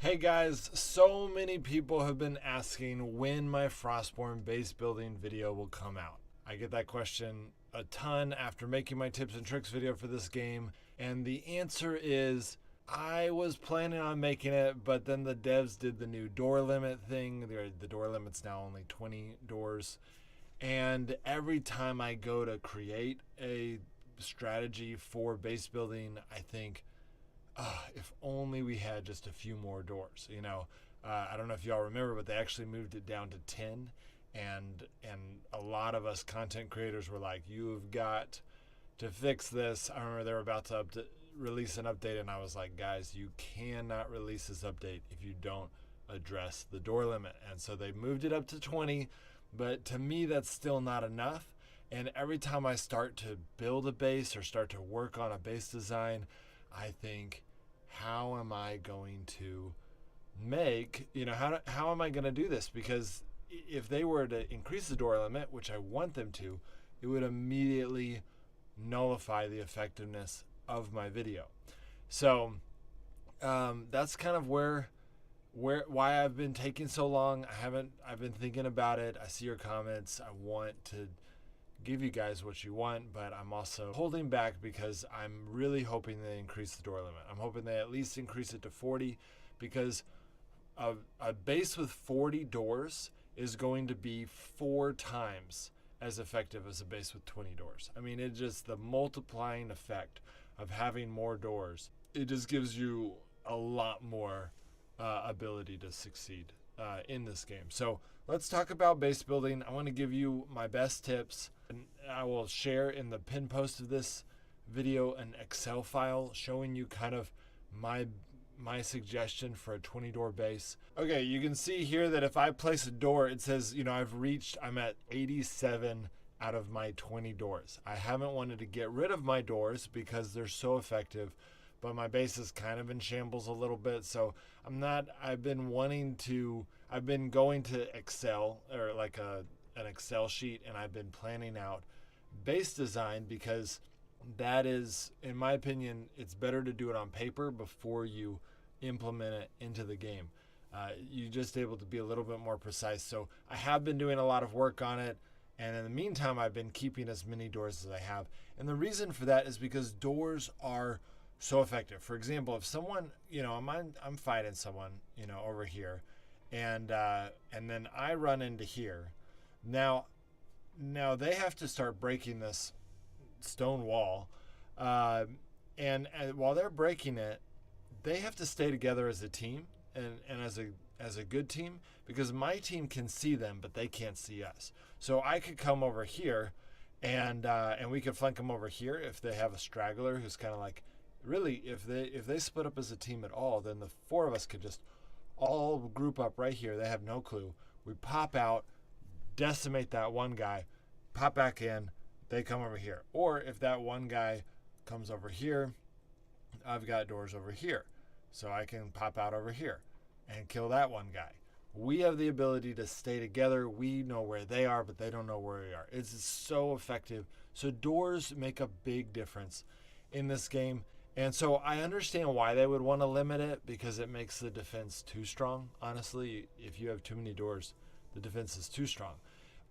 Hey guys, so many people have been asking when my Frostborn base building video will come out. I get that question a ton after making my tips and tricks video for this game, and the answer is I was planning on making it, but then the devs did the new door limit thing. The door limit's now only 20 doors, and every time I go to create a strategy for base building, I think, if only we had just a few more doors. I don't know if y'all remember, but they actually moved it down to 10, and a lot of us content creators were like, "You've got to fix this." I remember they were about to release an update, and I was like, "Guys, you cannot release this update if you don't address the door limit." And so they moved it up to 20, but to me, that's still not enough. And every time I start to build a base or start to work on a base design, I think, how am I going to how am I going to do this? Because if they were to increase the door limit, which I want them to, it would immediately nullify the effectiveness of my video. So that's kind of why I've been taking so long. I've been thinking about it. I see your comments. I want to give you guys what you want, but I'm also holding back because I'm really hoping they increase the door limit. I'm hoping they at least increase it to 40, because a base with 40 doors is going to be 4 times as effective as a base with 20 doors. I mean, it just, the multiplying effect of having more doors, it just gives you a lot more ability to succeed in this game. So let's talk about base building. I want to give you my best tips, and I will share in the pin post of this video an Excel file showing you kind of my suggestion for a 20 door base. Okay, you can see here that if I place a door, it says, I'm at 87 out of my 20 doors. I haven't wanted to get rid of my doors because they're so effective, but my base is kind of in shambles a little bit. So I've been going to Excel, or like an Excel sheet, and I've been planning out base design, because that is, in my opinion, it's better to do it on paper before you implement it into the game. You're just able to be a little bit more precise. So I have been doing a lot of work on it, and in the meantime, I've been keeping as many doors as I have. And the reason for that is because doors are so effective. For example, if someone, I'm fighting someone, over here, and then I run into here. Now they have to start breaking this stone wall, and while they're breaking it, they have to stay together as a team and as a good team, because my team can see them, but they can't see us. So I could come over here, and we could flank them over here if they have a straggler who's kind of like, really, if they split up as a team at all, then the 4 of us could just all group up right here. They have no clue. We pop out, decimate that one guy, pop back in, they come over here. Or if that one guy comes over here, I've got doors over here, so I can pop out over here and kill that one guy. We have the ability to stay together. We know where they are, but they don't know where we are. It's so effective. So doors make a big difference in this game. And so I understand why they would want to limit it, because it makes the defense too strong. Honestly, if you have too many doors, the defense is too strong.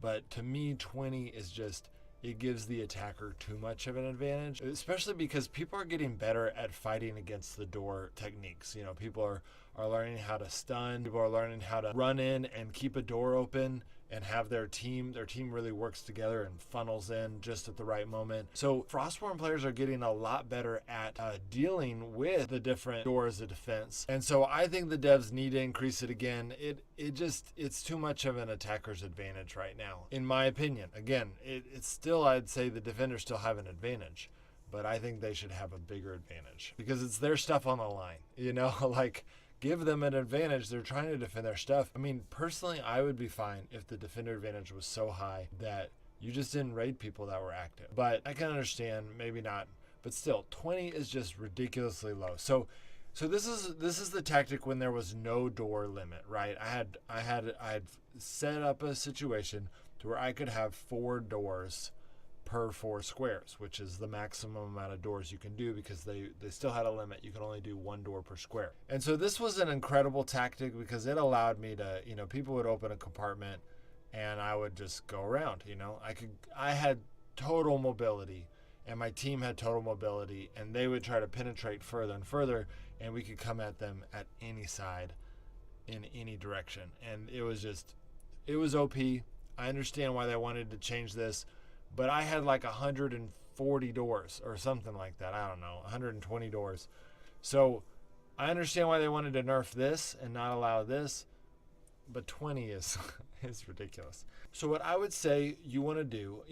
But to me, 20 is just, it gives the attacker too much of an advantage, especially because people are getting better at fighting against the door techniques. People are learning how to stun. People are learning how to run in and keep a door open and have their team really works together and funnels in just at the right moment. So Frostborn players are getting a lot better at dealing with the different doors of defense. And so I think the devs need to increase it again. It's too much of an attacker's advantage right now, in my opinion. Again, it's still, I'd say the defenders still have an advantage, but I think they should have a bigger advantage because it's their stuff on the line, like, give them an advantage. They're trying to defend their stuff. I mean, personally, I would be fine if the defender advantage was so high that you just didn't raid people that were active. But I can understand, maybe not, but still, 20 is just ridiculously low. So this is the tactic when there was no door limit, right? I had set up a situation to where I could have 4 doors per 4 squares, which is the maximum amount of doors you can do, because they still had a limit. You can only do 1 door per square. And so this was an incredible tactic because it allowed me to, people would open a compartment and I would just go around. I had total mobility and my team had total mobility, and they would try to penetrate further and further, and we could come at them at any side in any direction. And it was OP. I understand why they wanted to change this, but I had like 140 doors or something like that. I don't know, 120 doors. So I understand why they wanted to nerf this and not allow this, but 20 is ridiculous. So what I would say you want to do,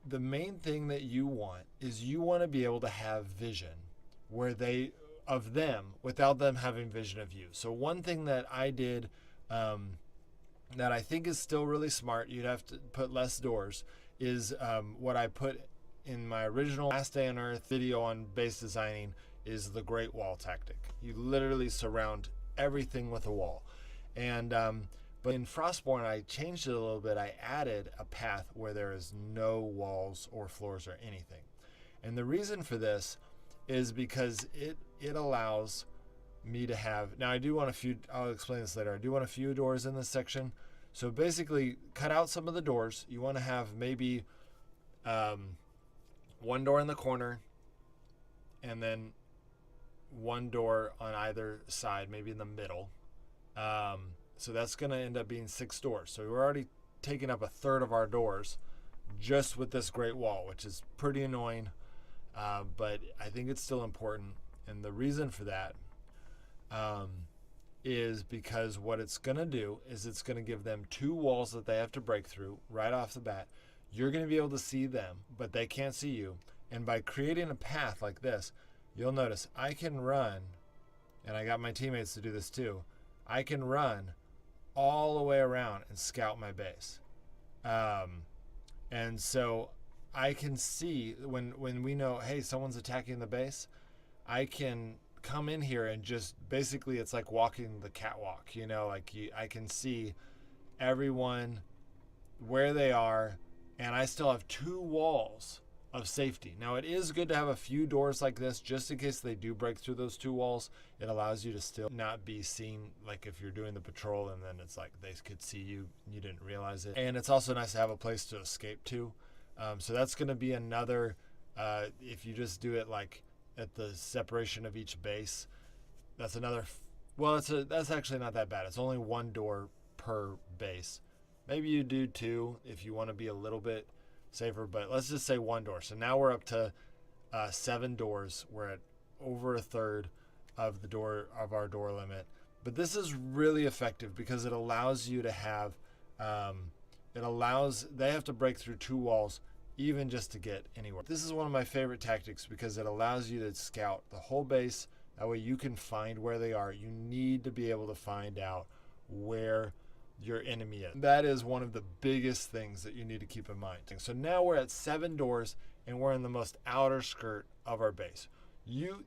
the main thing that you want is you want to be able to have vision of them without them having vision of you. So one thing that I did that I think is still really smart, you'd have to put less doors, is what I put in my original Last Day on Earth video on base designing, is the Great Wall tactic. You literally surround everything with a wall. And but in Frostborn, I changed it a little bit. I added a path where there is no walls or floors or anything. And the reason for this is because it allows me to have, now I do want I'll explain this later. I do want a few doors in this section. So basically, cut out some of the doors. You want to have maybe 1 door in the corner, and then 1 door on either side, maybe in the middle. So that's going to end up being 6 doors. So we're already taking up 1/3 of our doors just with this Great Wall, which is pretty annoying, but I think it's still important. And the reason for that is because what it's going to do is it's going to give them 2 walls that they have to break through right off the bat. You're going to be able to see them, but they can't see you. And by creating a path like this, you'll notice I can run, and I got my teammates to do this too. I can run all the way around and scout my base. And so I can see when we know, hey, someone's attacking the base, I can come in here and just basically, it's like walking the catwalk, I can see everyone where they are, and I still have 2 walls of safety. Now, it is good to have a few doors like this just in case they do break through those 2 walls. It allows you to still not be seen, like if you're doing the patrol and then it's like they could see you, you didn't realize it. And it's also nice to have a place to escape to. So that's going to be another, if you just do it like at the separation of each base, that's another, that's actually not that bad. It's only 1 door per base. Maybe you do 2 if you want to be a little bit safer, but let's just say 1 door. So now we're up to 7 doors. We're at over 1/3 of our door limit. But this is really effective because it allows you to have, they have to break through 2 walls even just to get anywhere. This is one of my favorite tactics because it allows you to scout the whole base. That way you can find where they are. You need to be able to find out where your enemy is. That is one of the biggest things that you need to keep in mind. So now we're at 7 doors and we're in the most outer skirt of our base.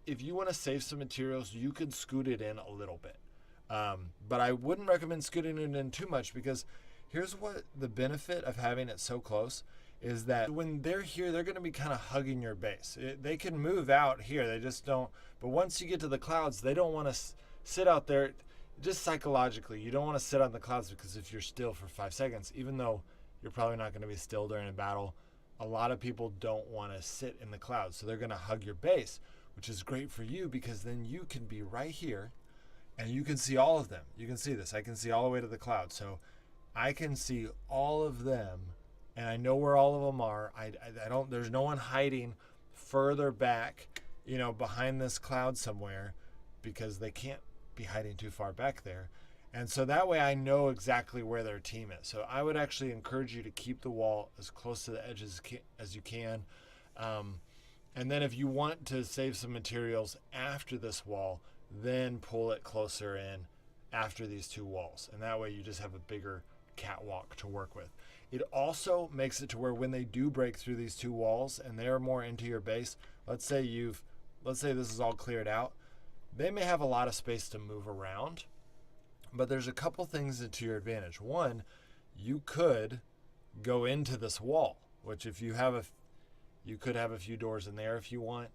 If you want to save some materials, you could scoot it in a little bit. But I wouldn't recommend scooting it in too much, because here's what the benefit of having it so close is that when they're here, they're going to be kind of hugging your base. They can move out here. They just don't. But once you get to the clouds, they don't want to sit out there. Just psychologically, you don't want to sit on the clouds, because if you're still for 5 seconds, even though you're probably not going to be still during a battle, a lot of people don't want to sit in the clouds. So they're going to hug your base, which is great for you because then you can be right here and you can see all of them. You can see this. I can see all the way to the clouds. So I can see all of them and I know where all of them are. I don't, there's no one hiding further back, behind this cloud somewhere, because they can't be hiding too far back there. And so that way I know exactly where their team is. So I would actually encourage you to keep the wall as close to the edges as you can. And then if you want to save some materials after this wall, then pull it closer in after these 2 walls. And that way you just have a bigger catwalk to work with. It also makes it to where when they do break through these 2 walls and they're more into your base, let's say this is all cleared out, they may have a lot of space to move around, but there's a couple things to your advantage. One, you could go into this wall, which if you could have a few doors in there if you want,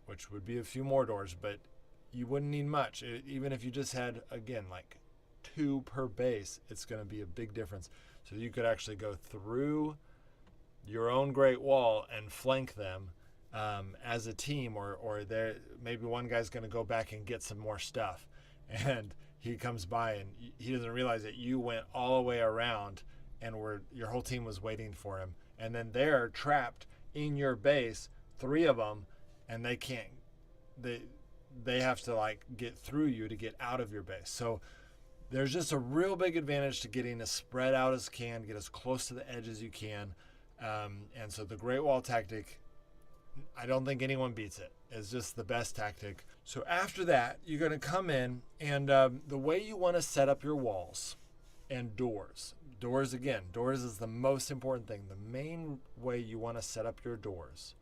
which would be a few more doors, but you wouldn't need much. Even if you just had, again, like 2 per base, it's going to be a big difference. So you could actually go through your own Great Wall and flank them as a team, or there maybe one guy's going to go back and get some more stuff, and he comes by and he doesn't realize that you went all the way around and your whole team was waiting for him, and then they're trapped in your base, 3 of them, and they can't. They have to like get through you to get out of your base. So there's just a real big advantage to getting as spread out as you can, get as close to the edge as you can. And so the Great Wall tactic, I don't think anyone beats it. It's just the best tactic. So after that, you're going to come in, and the way you want to set up your walls and doors. Doors is the most important thing. The main way you want to set up your doors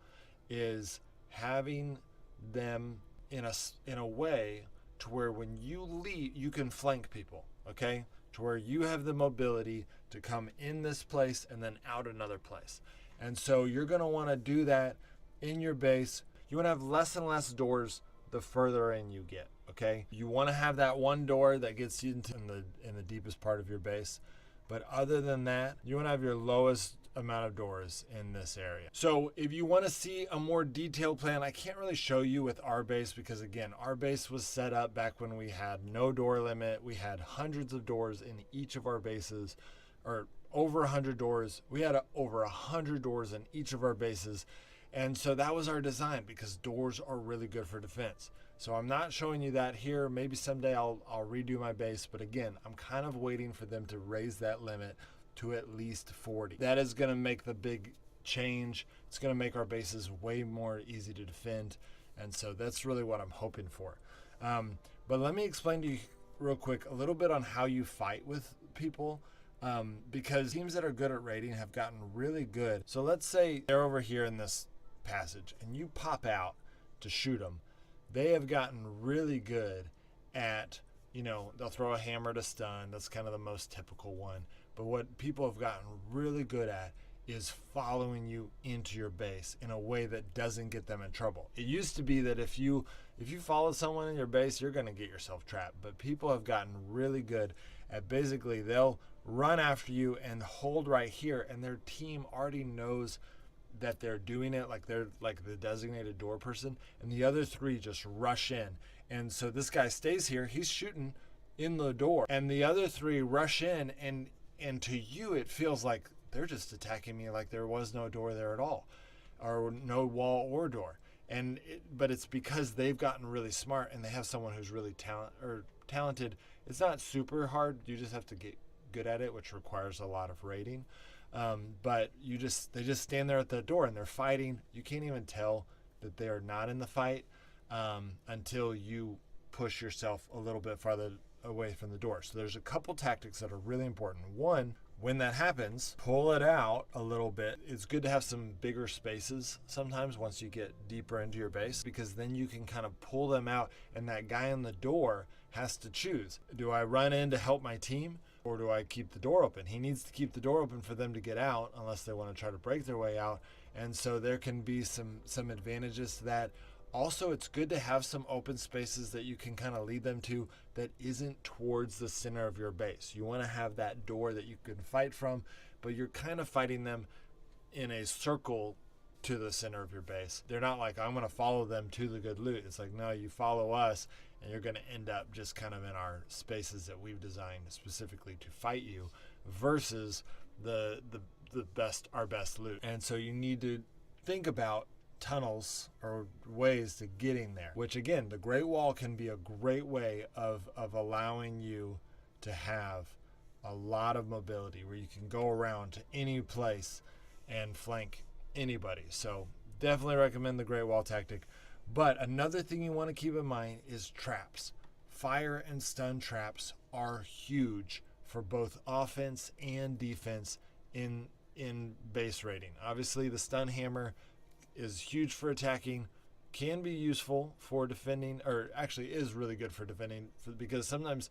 is having them in a way to where when you leave, you can flank people, okay? To where you have the mobility to come in this place and then out another place. And so you're going to want to do that in your base. You want to have less and less doors the further in you get, okay? You want to have that one door that gets you into in the deepest part of your base. But other than that, you want to have your lowest amount of doors in this area. So if you want to see a more detailed plan, I can't really show you with our base because, again, our base was set up back when we had no door limit. We had hundreds of doors in each of our bases, or over 100 doors. We had over 100 doors in each of our bases. And so that was our design, because doors are really good for defense. So I'm not showing you that here. Maybe someday I'll redo my base. But again, I'm kind of waiting for them to raise that limit to at least 40. That is going to make the big change. It's going to make our bases way more easy to defend. And so that's really what I'm hoping for. But let me explain to you real quick a little bit on how you fight with people. Because teams that are good at raiding have gotten really good. So let's say they're over here in this passage and you pop out to shoot them. They have gotten really good at, they'll throw a hammer to stun. That's kind of the most typical one. But what people have gotten really good at is following you into your base in a way that doesn't get them in trouble. It used to be that if you follow someone in your base, you're going to get yourself trapped. But people have gotten really good at basically they'll run after you and hold right here, and their team already knows that they're doing it, like they're like the designated door person, and the other 3 just rush in. And so this guy stays here, he's shooting in the door, and the other 3 rush in, and to you it feels like they're just attacking me like there was no door there at all, or no wall or door. But it's because they've gotten really smart and they have someone who's really talented. It's not super hard, you just have to get good at it, which requires a lot of raiding. But they just stand there at the door and they're fighting. You can't even tell that they are not in the fight until you push yourself a little bit farther away from the door. So there's a couple tactics that are really important. One, when that happens, pull it out a little bit. It's good to have some bigger spaces sometimes once you get deeper into your base, because then you can kind of pull them out, and that guy on the door has to choose. Do I run in to help my team, or do I keep the door open? He needs to keep the door open for them to get out, unless they want to try to break their way out. And so there can be some advantages to that. Also, it's good to have some open spaces that you can kind of lead them to that isn't towards the center of your base. You want to have that door that you can fight from, but you're kind of fighting them in a circle to the center of your base. They're not like, I'm going to follow them to the good loot. It's like, no, you follow us, and you're going to end up just kind of in our spaces that we've designed specifically to fight you, versus our best loot. And so you need to think about tunnels or ways to getting there, which again, the Great Wall can be a great way of allowing you to have a lot of mobility, where you can go around to any place and flank anybody. So definitely recommend the Great Wall tactic. But another thing you want to keep in mind is traps. Fire and stun traps are huge for both offense and defense in base raiding. Obviously the stun hammer is huge for attacking, can be useful for defending, or actually is really good for defending, because sometimes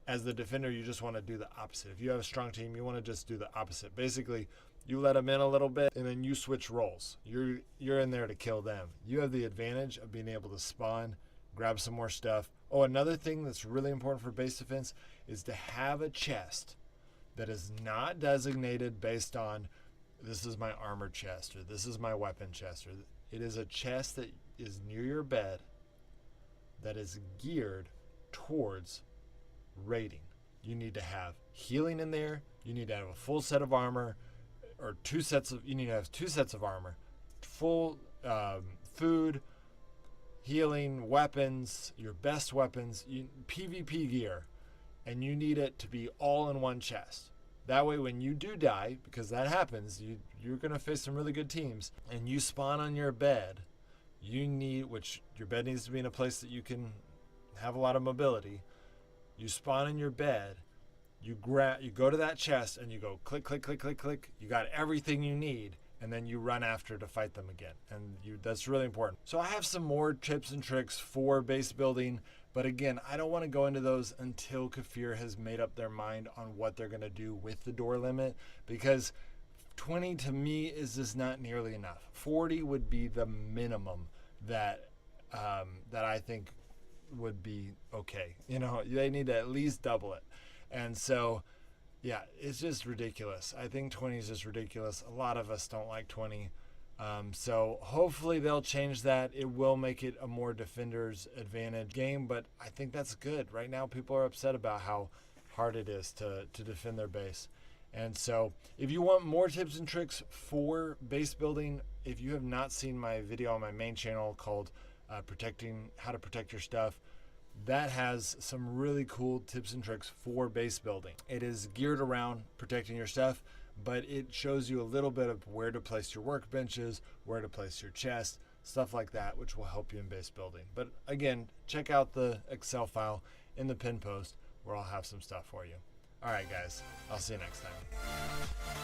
as the defender you just want to do the opposite. If you have a strong team, you want to just do the opposite. Basically, You let them in a little bit, and then you switch roles. You're in there to kill them. You have the advantage of being able to spawn, grab some more stuff. Oh, another thing that's really important for base defense is to have a chest that is not designated based on this is my armor chest or this is my weapon chest. Or it is a chest that is near your bed that is geared towards raiding. You need to have healing in there. You need to have a full set of armor, or you need to have 2 sets of armor, full food, healing, weapons, your best weapons, PvP gear, and you need it to be all in one chest. That way when you do die, because that happens, you're going to face some really good teams, and you spawn on your bed, which your bed needs to be in a place that you can have a lot of mobility. You spawn in your bed, you go to that chest and you go click, click, click, click, click. You got everything you need, and then you run after to fight them again. And that's really important. So I have some more tips and tricks for base building, but again, I don't want to go into those until Kafir has made up their mind on what they're going to do with the door limit, because 20 to me is just not nearly enough. 40 would be the minimum that I think would be okay. They need to at least double it. And so, yeah, it's just ridiculous. I think 20 is just ridiculous. A lot of us don't like 20. So hopefully they'll change that. It will make it a more defender's advantage game, but I think that's good. Right now, people are upset about how hard it is to defend their base. And so if you want more tips and tricks for base building, if you have not seen my video on my main channel called how to protect your stuff, that has some really cool tips and tricks for base building. It is geared around protecting your stuff, but it shows you a little bit of where to place your workbenches, where to place your chest, stuff like that, which will help you in base building. But again, check out the Excel file in the pin post where I'll have some stuff for you. All right, guys, I'll see you next time.